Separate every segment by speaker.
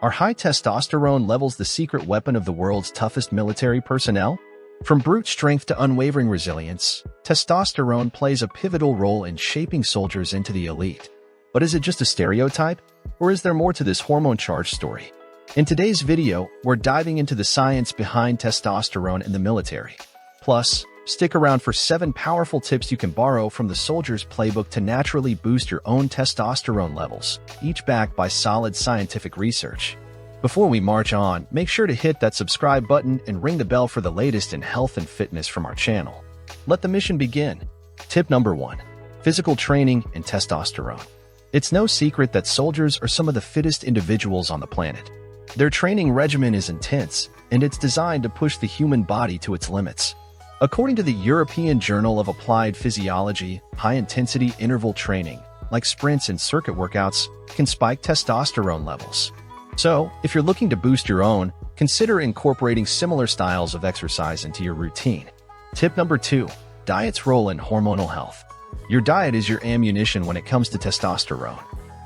Speaker 1: Are high testosterone levels the secret weapon of the world's toughest military personnel? From brute strength to unwavering resilience, testosterone plays a pivotal role in shaping soldiers into the elite. But is it just a stereotype? Or is there more to this hormone-charged story? In today's video, we're diving into the science behind testosterone in the military. Plus, stick around for 7 powerful tips you can borrow from the soldier's playbook to naturally boost your own testosterone levels, each backed by solid scientific research. Before we march on, make sure to hit that subscribe button and ring the bell for the latest in health and fitness from our channel. Let the mission begin. Tip number 1. Physical training and testosterone. It's no secret that soldiers are some of the fittest individuals on the planet. Their training regimen is intense, and it's designed to push the human body to its limits. According to the European Journal of Applied Physiology, high-intensity interval training, like sprints and circuit workouts, can spike testosterone levels. So, if you're looking to boost your own, consider incorporating similar styles of exercise into your routine. Tip number 2. Diet's role in hormonal health. Your diet is your ammunition when it comes to testosterone.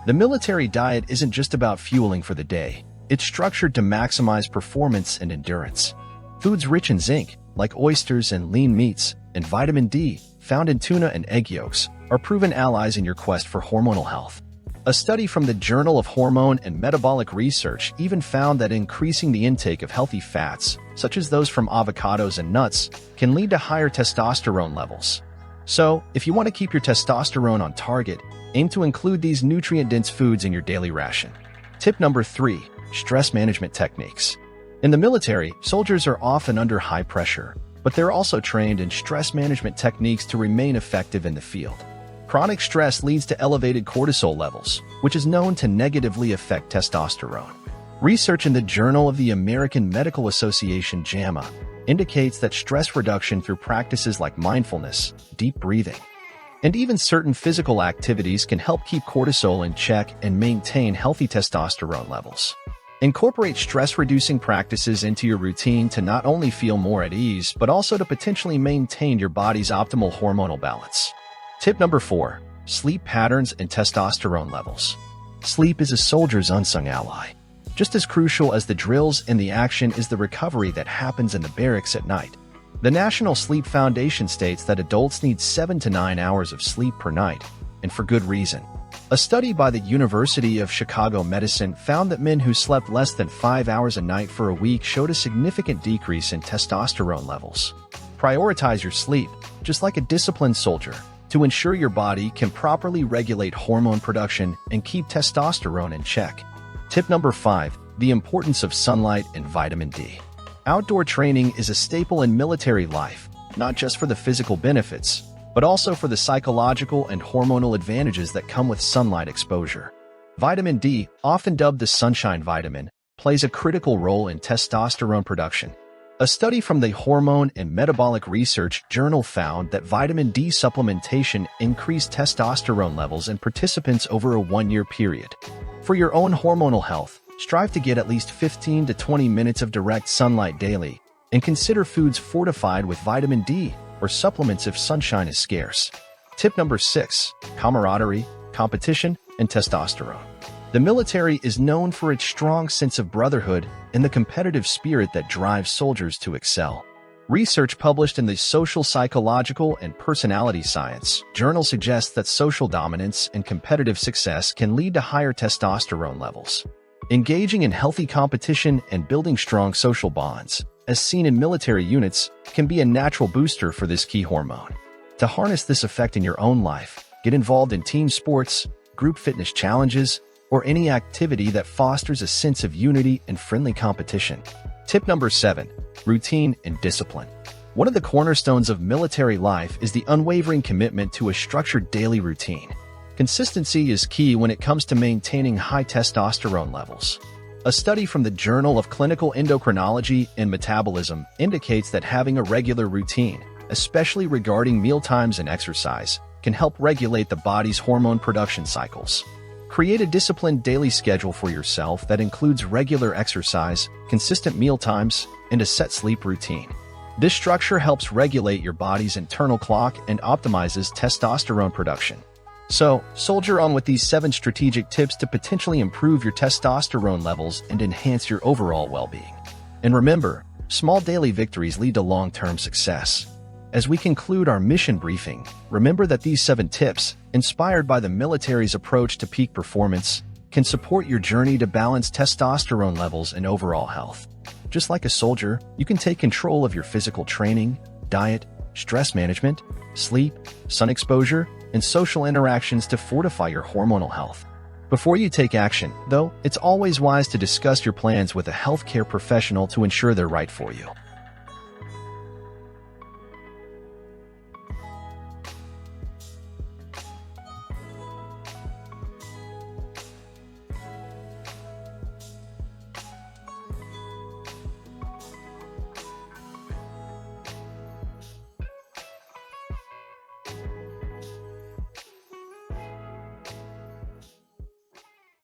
Speaker 1: The military diet isn't just about fueling for the day. It's structured to maximize performance and endurance. Foods rich in zinc, like oysters and lean meats, and vitamin D, found in tuna and egg yolks, are proven allies in your quest for hormonal health. A study from the Journal of Hormone and Metabolic Research even found that increasing the intake of healthy fats, such as those from avocados and nuts, can lead to higher testosterone levels. So, if you want to keep your testosterone on target, aim to include these nutrient-dense foods in your daily ration. Tip number 3. Stress management techniques. In the military, soldiers are often under high pressure, but they're also trained in stress management techniques to remain effective in the field. Chronic stress leads to elevated cortisol levels, which is known to negatively affect testosterone. Research in the Journal of the American Medical Association (JAMA) indicates that stress reduction through practices like mindfulness, deep breathing, and even certain physical activities can help keep cortisol in check and maintain healthy testosterone levels. Incorporate stress-reducing practices into your routine to not only feel more at ease, but also to potentially maintain your body's optimal hormonal balance. Tip number 4. Sleep patterns and testosterone levels. Sleep is a soldier's unsung ally. Just as crucial as the drills and the action is the recovery that happens in the barracks at night. The National Sleep Foundation states that adults need 7 to 9 hours of sleep per night, and for good reason. A study by the University of Chicago Medicine found that men who slept less than 5 hours a night for a week showed a significant decrease in testosterone levels. Prioritize your sleep, just like a disciplined soldier, to ensure your body can properly regulate hormone production and keep testosterone in check. Tip number 5. The importance of sunlight and vitamin D. Outdoor training is a staple in military life, not just for the physical benefits, but also for the psychological and hormonal advantages that come with sunlight exposure. Vitamin D, often dubbed the sunshine vitamin, plays a critical role in testosterone production. A study from the Hormone and Metabolic Research Journal found that vitamin D supplementation increased testosterone levels in participants over a 1-year period. For your own hormonal health, strive to get at least 15 to 20 minutes of direct sunlight daily, and consider foods fortified with vitamin D or supplements if sunshine is scarce. Tip number 6. Camaraderie, competition, and testosterone. The military is known for its strong sense of brotherhood and the competitive spirit that drives soldiers to excel. Research published in the Social Psychological and Personality Science journal suggests that social dominance and competitive success can lead to higher testosterone levels. Engaging in healthy competition and building strong social bonds, as seen in military units, can be a natural booster for this key hormone. To harness this effect in your own life, get involved in team sports, group fitness challenges, or any activity that fosters a sense of unity and friendly competition. Tip number 7. Routine and discipline. One of the cornerstones of military life is the unwavering commitment to a structured daily routine. Consistency is key when it comes to maintaining high testosterone levels. A study from the Journal of Clinical Endocrinology and Metabolism indicates that having a regular routine, especially regarding mealtimes and exercise, can help regulate the body's hormone production cycles. Create a disciplined daily schedule for yourself that includes regular exercise, consistent mealtimes, and a set sleep routine. This structure helps regulate your body's internal clock and optimizes testosterone production. So, soldier on with these 7 strategic tips to potentially improve your testosterone levels and enhance your overall well-being. And remember, small daily victories lead to long-term success. As we conclude our mission briefing, remember that these 7 tips, inspired by the military's approach to peak performance, can support your journey to balance testosterone levels and overall health. Just like a soldier, you can take control of your physical training, diet, stress management, sleep, sun exposure, and social interactions to fortify your hormonal health. Before you take action, though, it's always wise to discuss your plans with a healthcare professional to ensure they're right for you.